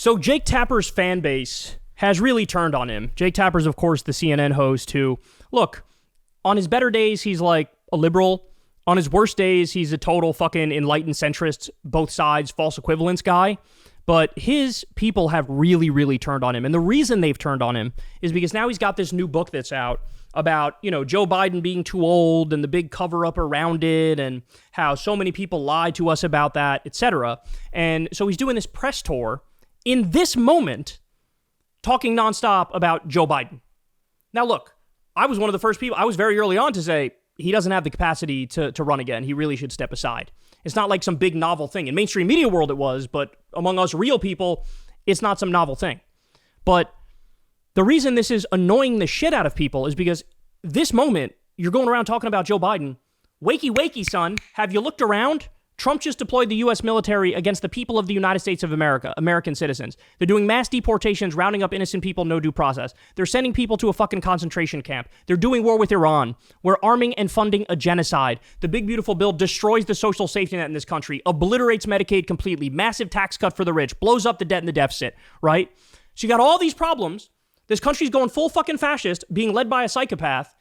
So Jake Tapper's fan base has really turned on him. Jake Tapper's, of course, the CNN host who, look, on his better days, he's like a liberal. On his worst days, he's a total fucking enlightened centrist, both sides, false equivalence guy. But his people have really, really turned on him. And the reason they've turned on him is because now he's got this new book that's out about, you know, Joe Biden being too old and the big cover-up around it and how so many people lied to us about that, etc. And so he's doing this press tour in this moment, talking nonstop about Joe Biden. Now, look, I was one of the first people, I was very early on to say, he doesn't have the capacity to run again. He really should step aside. It's not like some big novel thing. In mainstream media world it was, but among us real people, it's not some novel thing. But the reason this is annoying the shit out of people is because this moment, you're going around talking about Joe Biden. Wakey, wakey, son. Have you looked around? Trump just deployed the U.S. military against the people of the United States of America, American citizens. They're doing mass deportations, rounding up innocent people, no due process. They're sending people to a fucking concentration camp. They're doing war with Iran. We're arming and funding a genocide. The big beautiful bill destroys the social safety net in this country, obliterates Medicaid completely, massive tax cut for the rich, blows up the debt and the deficit, right? So you got all these problems. This country's going full fucking fascist, being led by a psychopath,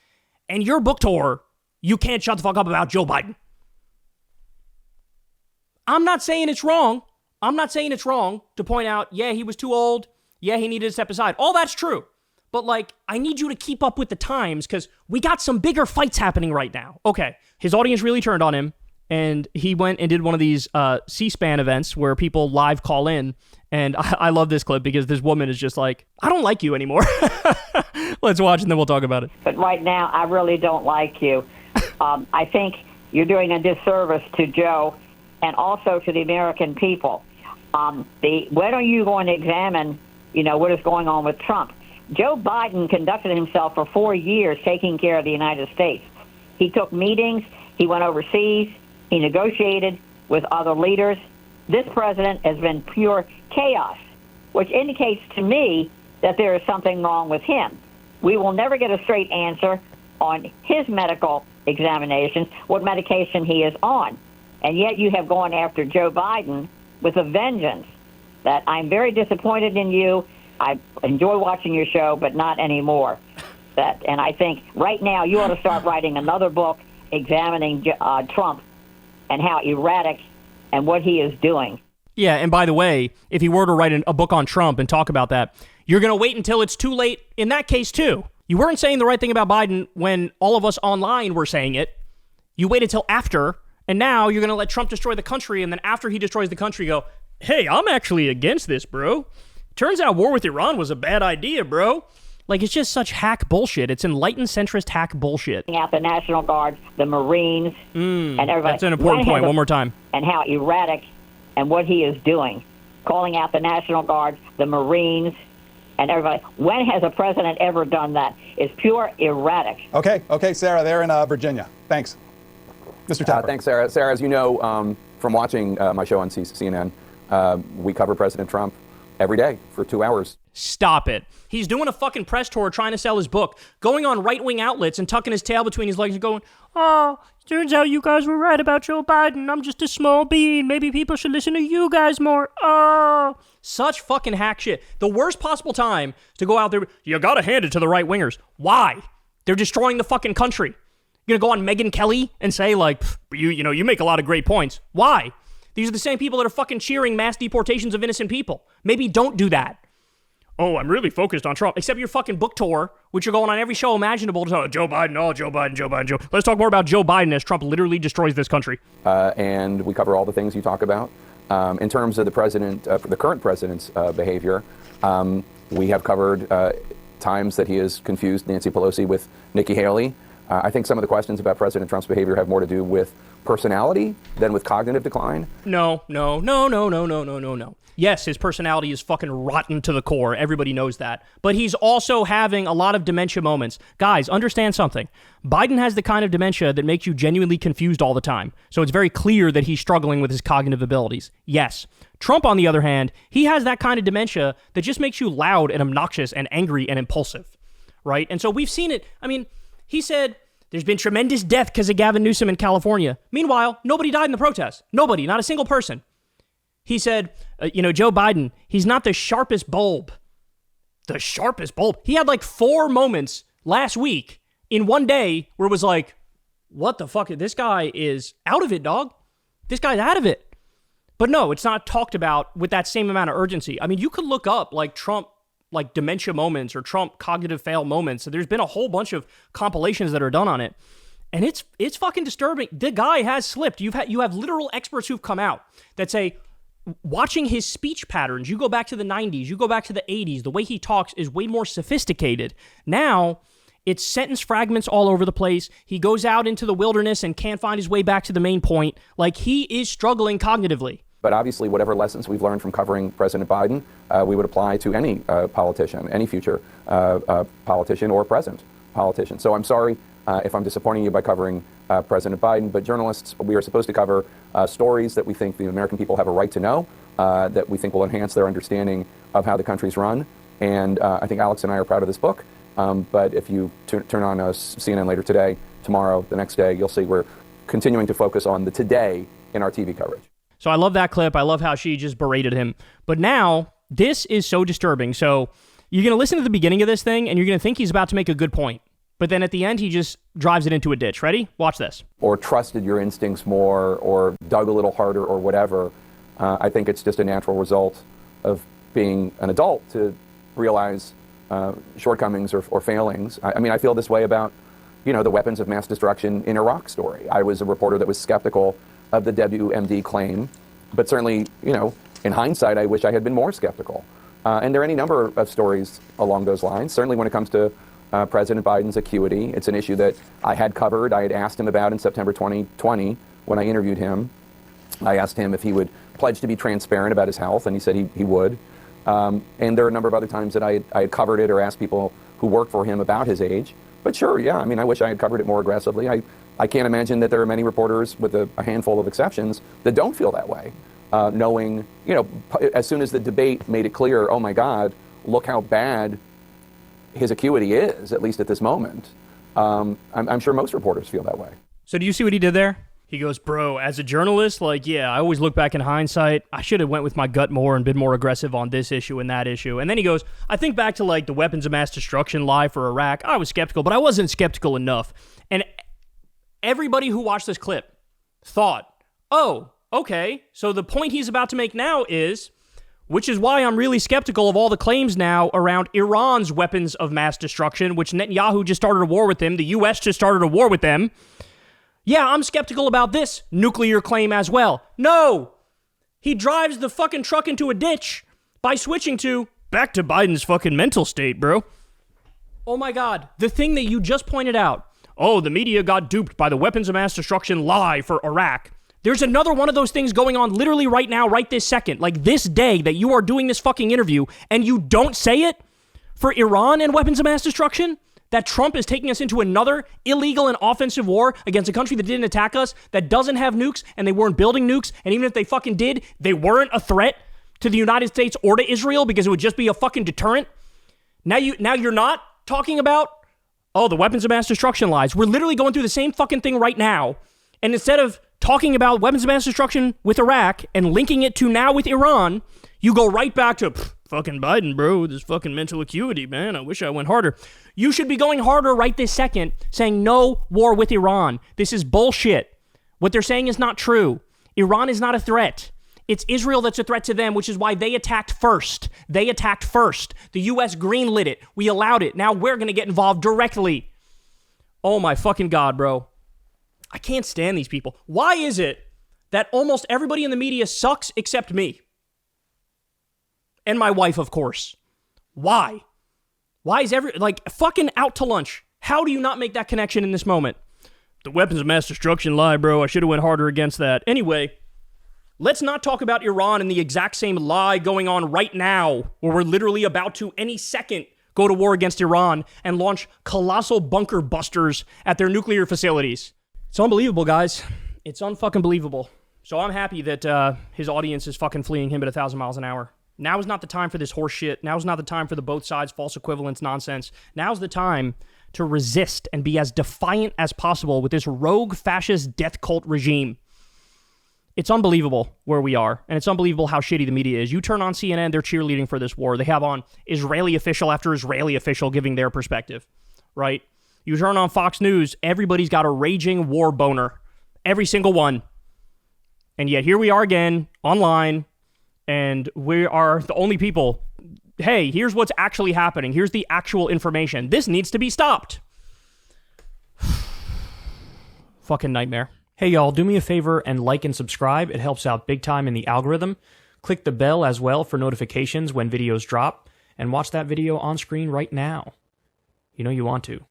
and your book tour, you can't shut the fuck up about Joe Biden. I'm not saying it's wrong. I'm not saying it's wrong to point out, yeah, he was too old. Yeah, he needed to step aside. All that's true. But, like, I need you to keep up with the times because we got some bigger fights happening right now. Okay, his audience really turned on him, and he went and did one of these C-SPAN events where people live call in, and I love this clip because this woman is just like, I don't like you anymore. Let's watch, and then we'll talk about it. But right now, I really don't like you. I think you're doing a disservice to Joe and also to the American people. When are you going to examine, what is going on with Trump? Joe Biden conducted himself for 4 years taking care of the United States. He took meetings. He went overseas. He negotiated with other leaders. This president has been pure chaos, which indicates to me that there is something wrong with him. We will never get a straight answer on his medical examinations, what medication he is on. And yet you have gone after Joe Biden with a vengeance that I'm very disappointed in you. I enjoy watching your show, but not anymore. And I think right now you ought to start writing another book examining Trump and how erratic and what he is doing. Yeah, and by the way, if he were to write a book on Trump and talk about that, you're going to wait until it's too late in that case, too. You weren't saying the right thing about Biden when all of us online were saying it. You waited till after, and now you're going to let Trump destroy the country, and then after he destroys the country, go, hey, I'm actually against this, bro. Turns out war with Iran was a bad idea, bro. Like, it's just such hack bullshit. It's enlightened centrist hack bullshit. Out the National Guard, the Marines, and everybody. That's an important point. One more time. And how erratic and what he is doing. Calling out the National Guard, the Marines, and everybody. When has a president ever done that? It's pure erratic. Okay, Sarah, they're in Virginia. Thanks. Mr. Tapper. Thanks, Sarah. Sarah, as you know from watching my show on CNN, we cover President Trump every day for 2 hours. Stop it. He's doing a fucking press tour trying to sell his book, going on right-wing outlets and tucking his tail between his legs and going, oh, turns out you guys were right about Joe Biden. I'm just a small bean. Maybe people should listen to you guys more. Oh, such fucking hack shit. The worst possible time to go out there. You gotta hand it to the right-wingers. Why? They're destroying the fucking country. You're gonna go on Megyn Kelly and say, like, you make a lot of great points. Why? These are the same people that are fucking cheering mass deportations of innocent people. Maybe don't do that. Oh, I'm really focused on Trump. Except your fucking book tour, which you're going on every show imaginable to talk, Joe Biden, oh, Joe Biden, Joe Biden, Joe. Let's talk more about Joe Biden as Trump literally destroys this country. And we cover all the things you talk about. In terms of the current president's behavior, we have covered times that he has confused Nancy Pelosi with Nikki Haley. I think some of the questions about President Trump's behavior have more to do with personality than with cognitive decline. No. Yes, his personality is fucking rotten to the core. Everybody knows that. But he's also having a lot of dementia moments. Guys, understand something. Biden has the kind of dementia that makes you genuinely confused all the time. So it's very clear that he's struggling with his cognitive abilities. Yes. Trump, on the other hand, he has that kind of dementia that just makes you loud and obnoxious and angry and impulsive. Right? And so we've seen it. I mean, he said there's been tremendous death because of Gavin Newsom in California. Meanwhile, nobody died in the protests. Nobody, not a single person. He said, Joe Biden, he's not the sharpest bulb. The sharpest bulb? He had like 4 moments last week in one day where it was like, what the fuck? This guy is out of it, dog. This guy's out of it. But no, it's not talked about with that same amount of urgency. I mean, you could look up like Trump, like dementia moments or Trump cognitive fail moments. So there's been a whole bunch of compilations that are done on it. And it's fucking disturbing. The guy has slipped. You have literal experts who've come out that say, watching his speech patterns, you go back to the 90s, you go back to the 80s, the way he talks is way more sophisticated. Now, it's sentence fragments all over the place. He goes out into the wilderness and can't find his way back to the main point. Like, he is struggling cognitively. But obviously, whatever lessons we've learned from covering President Biden, we would apply to any politician, any future politician or present politician. So I'm sorry if I'm disappointing you by covering President Biden, but journalists, we are supposed to cover stories that we think the American people have a right to know, that we think will enhance their understanding of how the country's run. And I think Alex and I are proud of this book. But if you turn on CNN later today, tomorrow, the next day, you'll see we're continuing to focus on the today in our TV coverage. So I love that clip. I love how she just berated him. But now, this is so disturbing. So you're going to listen to the beginning of this thing, and you're going to think he's about to make a good point. But then at the end, he just drives it into a ditch. Ready? Watch this. Or trusted your instincts more, or dug a little harder, or whatever. I think it's just a natural result of being an adult to realize shortcomings or failings. I mean, I feel this way about, the weapons of mass destruction in Iraq story. I was a reporter that was skeptical of the WMD claim, but certainly, in hindsight, I wish I had been more skeptical. And there are any number of stories along those lines. Certainly when it comes to President Biden's acuity, it's an issue that I had covered. I had asked him about in September 2020 when I interviewed him. I asked him if he would pledge to be transparent about his health, and he said he would. And there are a number of other times that I had covered it or asked people who worked for him about his age. But sure, yeah, I mean, I wish I had covered it more aggressively. I can't imagine that there are many reporters, with a handful of exceptions, that don't feel that way. Knowing, as soon as the debate made it clear, oh my God, look how bad his acuity is, at least at this moment. I'm sure most reporters feel that way. So do you see what he did there? He goes, bro, as a journalist, I always look back in hindsight. I should have went with my gut more and been more aggressive on this issue and that issue. And then he goes, I think back to the weapons of mass destruction lie for Iraq. I was skeptical, but I wasn't skeptical enough. And everybody who watched this clip thought, oh, okay, so the point he's about to make now is, which is why I'm really skeptical of all the claims now around Iran's weapons of mass destruction, which Netanyahu just started a war with them. The U.S. just started a war with them. Yeah, I'm skeptical about this nuclear claim as well. No! He drives the fucking truck into a ditch by switching to back to Biden's fucking mental state, bro. Oh my God. The thing that you just pointed out. Oh, the media got duped by the weapons of mass destruction lie for Iraq. There's another one of those things going on literally right now, right this second. Like this day that you are doing this fucking interview and you don't say it for Iran and weapons of mass destruction? That Trump is taking us into another illegal and offensive war against a country that didn't attack us, that doesn't have nukes, and they weren't building nukes, and even if they fucking did, they weren't a threat to the United States or to Israel because it would just be a fucking deterrent. Now you're not talking about, the weapons of mass destruction lies. We're literally going through the same fucking thing right now, and instead of talking about weapons of mass destruction with Iraq and linking it to now with Iran, you go right back to fucking Biden, bro, this fucking mental acuity, man. I wish I went harder. You should be going harder right this second, saying no war with Iran. This is bullshit. What they're saying is not true. Iran is not a threat. It's Israel that's a threat to them, which is why they attacked first. They attacked first. The U.S. greenlit it. We allowed it. Now we're going to get involved directly. Oh my fucking God, bro. I can't stand these people. Why is it that almost everybody in the media sucks except me? And my wife, of course. Why? Why is fucking out to lunch? How do you not make that connection in this moment? The weapons of mass destruction lie, bro. I should have went harder against that. Anyway, let's not talk about Iran and the exact same lie going on right now, where we're literally about to, any second, go to war against Iran and launch colossal bunker busters at their nuclear facilities. It's unbelievable, guys. It's unfucking believable. So I'm happy that his audience is fucking fleeing him at 1,000 miles an hour. Now is not the time for this horse shit. Now is not the time for the both sides false equivalence nonsense. Now's the time to resist and be as defiant as possible with this rogue fascist death cult regime. It's unbelievable where we are, and it's unbelievable how shitty the media is. You turn on CNN, they're cheerleading for this war. They have on Israeli official after Israeli official giving their perspective, right? You turn on Fox News, everybody's got a raging war boner. Every single one. And yet here we are again, online, and we are the only people. Hey, here's what's actually happening. Here's the actual information. This needs to be stopped. Fucking nightmare. Hey y'all, do me a favor and like and subscribe. It helps out big time in the algorithm. Click the bell as well for notifications when videos drop, and watch that video on screen right now. You know you want to.